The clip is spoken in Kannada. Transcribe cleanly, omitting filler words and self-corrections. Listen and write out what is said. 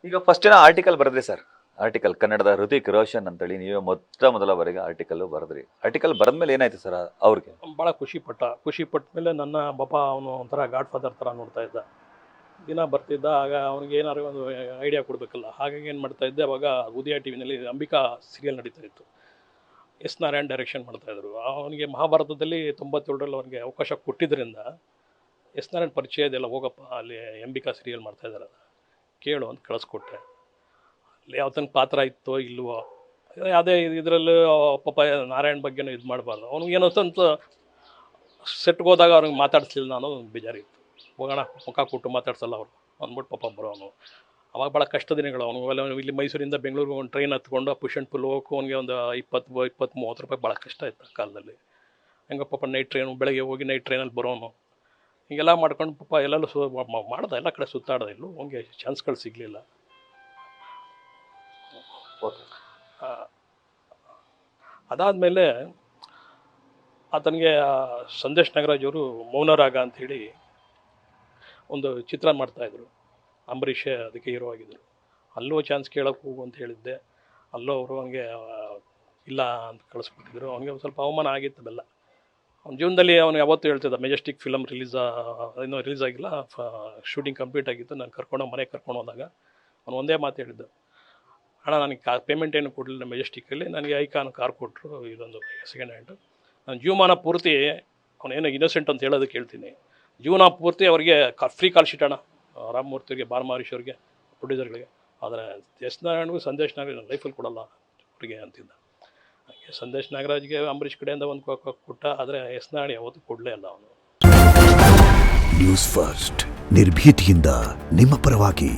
ಈಗ ಫಸ್ಟ್ ಏನೋ ಆರ್ಟಿಕಲ್ ಬರೆದ್ರಿ ಸರ್, ಆರ್ಟಿಕಲ್ ಕನ್ನಡದ ಹೃತಿಕ್ ರೋಷನ್ ಅಂತೇಳಿ ನೀವೇ ಮೊದಲ ಬಾರಿಗೆ ಆರ್ಟಿಕಲ್ ಬರೆದ್ರಿ. ಆರ್ಟಿಕಲ್ ಬರೆದ್ಮೇಲೆ ಏನಾಯ್ತು ಸರ್ ಅವ್ರಿಗೆ? ಭಾಳ ಖುಷಿ ಪಟ್ಟ ಮೇಲೆ ನನ್ನ ಪಾಪ ಅವನು ಒಂಥರ ಗಾಡ್ ಫಾದರ್ ಥರ ನೋಡ್ತಾ ಇದ್ದ. ದಿನ ಬರ್ತಿದ್ದ, ಆಗ ಅವ್ನಿಗೆ ಏನಾದ್ರು ಒಂದು ಐಡಿಯಾ ಕೊಡಬೇಕಲ್ಲ, ಹಾಗಾಗಿ ಏನು ಮಾಡ್ತಾ ಇದ್ದೆ, ಅವಾಗ ಉದಯ ಟಿ ವಿನಲ್ಲಿ ಅಂಬಿಕಾ ಸೀರಿಯಲ್ ನಡೀತಾ ಇತ್ತು. ಎಸ್ ನಾರಾಯಣ್ ಡೈರೆಕ್ಷನ್ ಮಾಡ್ತಾಯಿದ್ರು. ಅವನಿಗೆ ಮಹಾಭಾರತದಲ್ಲಿ 97ರಲ್ಲಿ ಅವನಿಗೆ ಅವಕಾಶ ಕೊಟ್ಟಿದ್ದರಿಂದ ಎಸ್ ನಾರಾಯಣ್ ಪರಿಚಯ ಇದೆಲ್ಲ, ಹೋಗಪ್ಪ ಅಲ್ಲಿ ಅಂಬಿಕಾ ಸೀರಿಯಲ್ ಮಾಡ್ತಾಯಿದ್ದಾರಲ್ಲ ಕೇಳು ಅಂತ ಕಳಿಸ್ಕೊಟ್ಟೆ. ಅಲ್ಲಿ ಯಾವ ತನಕ ಪಾತ್ರ ಇತ್ತೋ ಇಲ್ವೋ, ಯಾವುದೇ ಇದರಲ್ಲೂ ಪಾಪ ನಾರಾಯಣ್ ಬಗ್ಗೆನೂ ಇದು ಮಾಡಬಾರ್ದು. ಅವ್ನಿಗೇನೋ ಅಂತ ಸೆಟ್ಗೆ ಹೋದಾಗ ಅವ್ನಿಗೆ ಮಾತಾಡಿಸ್ಲಿಲ್ಲ, ನಾನು ಬೇಜಾರಿತ್ತು. ಹೋಗೋಣ ಮುಖ ಕೊಟ್ಟು ಮಾತಾಡ್ಸಲ್ಲ ಅವರು ಅಂದ್ಬಿಟ್ಟು ಪಾಪ ಬರೋನು. ಅವಾಗ ಭಾಳ ಕಷ್ಟ ದಿನಗಳು. ಅವನು ಇಲ್ಲಿ ಮೈಸೂರಿಂದ ಬೆಂಗಳೂರಿಗೆ ಒಂದು ಟ್ರೈನ್ ಹತ್ಕೊಂಡು ಪುಷ್ ಆ್ಯಂಡ್ ಪುಲ್ ಹೋಗೋಕೆ ಅವನಿಗೆ ಒಂದು 20-30 ರೂಪಾಯಿ ಭಾಳ ಕಷ್ಟ ಇತ್ತು ಆ ಕಾಲದಲ್ಲಿ. ಹೆಂಗೆ ಪಾಪ ನೈಟ್ ಟ್ರೈನು, ಬೆಳಗ್ಗೆ ಹೋಗಿ ನೈಟ್ ಟ್ರೈನಲ್ಲಿ ಬರೋನು. ಹೀಗೆಲ್ಲ ಮಾಡ್ಕೊಂಡು ಪಾಪ ಎಲ್ಲೆಲ್ಲೂ ಮಾಡ್ದೆ, ಎಲ್ಲ ಕಡೆ ಸುತ್ತಾಡ್ದೆ. ಇಲ್ಲೂ ಅವನಿಗೆ ಚಾನ್ಸ್ಗಳು ಸಿಗಲಿಲ್ಲ. ಅದಾದಮೇಲೆ ಆತನಿಗೆ ಸಂದೇಶ್ ನಾಗರಾಜ್ ಅವರು ಮೌನರಾಗ ಅಂಥೇಳಿ ಒಂದು ಚಿತ್ರ ಮಾಡ್ತಾಯಿದ್ರು. ಅಂಬರೀಷೇ ಅದಕ್ಕೆ ಹೀರೋ ಆಗಿದ್ದರು. ಅಲ್ಲೂ ಚಾನ್ಸ್ ಕೇಳೋಕೆ ಹೋಗು ಅಂತ ಹೇಳಿದ್ದೆ. ಅಲ್ಲೂ ಅವರು ಅವನಿಗೆ ಇಲ್ಲ ಅಂತ ಕಳಿಸ್ಬಿಟ್ಟಿದ್ರು. ಅವನಿಗೆ ಒಂದು ಸ್ವಲ್ಪ ಅವಮಾನ ಆಗಿತ್ತು ಬೆಲ್ಲ. ಅವನ ಜೀವನದಲ್ಲಿ ಅವನು ಯಾವತ್ತೂ ಹೇಳ್ತಿದ್ದ, ಮೆಜೆಸ್ಟಿಕ್ ಫಿಲಮ್ ಇನ್ನೂ ರಿಲೀಸ್ ಆಗಿಲ್ಲ, ಶೂಟಿಂಗ್ ಕಂಪ್ಲೀಟ್ ಆಗಿತ್ತು, ನಾನು ಮನೆಗೆ ಕರ್ಕೊಂಡು ಹೋದಾಗ ಅವನು ಒಂದೇ ಮಾತು ಹೇಳಿದ್ದು, ಅಣ್ಣ ನನಗೆ ಪೇಮೆಂಟ್ ಏನು ಕೊಡಲಿಲ್ಲ ಮೆಜೆಸ್ಟಿಕ್ಕಲ್ಲಿ, ನನಗೆ ಐಕಾನ್ ಕಾರ್ ಕೊಟ್ಟರು, ಇದೊಂದು ಸೆಕೆಂಡ್ ಹ್ಯಾಂಡು. ನಾನು ಜೀವಮಾನ ಪೂರ್ತಿ ಅವನೇನೋ ಇನ್ನೋಸೆಂಟ್ ಅಂತ ಹೇಳೋದಕ್ಕೆ ಹೇಳ್ತೀನಿ, ಜೀವನ ಪೂರ್ತಿ ಅವರಿಗೆ ಫ್ರೀ ಕಾಲ್ ಶೀಟ್ ಅಣ್ಣ, ರಾಮಮೂರ್ತಿಯವರಿಗೆ, ಬಾಲಮಹರೀಶ್ ಅವ್ರಿಗೆ, ಪ್ರೊಡ್ಯೂಸರ್ಗಳಿಗೆ. ಆದರೆ ಎಸ್ ನಾರಾಯಣ್ಗೂ ಸಂದೇಶ್ ನಾಗರಾಜ್ ನನ್ನ ಲೈಫಲ್ಲಿ ಕೊಡಲ್ಲ ಅವರಿಗೆ ಅಂತಿದ್ದ. ಹಾಗೆ ಸಂದೇಶ್ ನಾಗರಾಜ್ಗೆ ಅಂಬರೀಷ್ ಕಡೆಯಿಂದ ಒಂದು ಕೊಟ್ಟ, ಆದರೆ ಎಸ್ ನಾರಾಯಣ್ ಯಾವತ್ತೂ ಕೊಡಲೇ ಇಲ್ಲ ಅವನು. ನ್ಯೂಸ್ ಫಸ್ಟ್ ನಿರ್ಭೀತಿಯಿಂದ ನಿಮ್ಮ ಪರವಾಗಿ.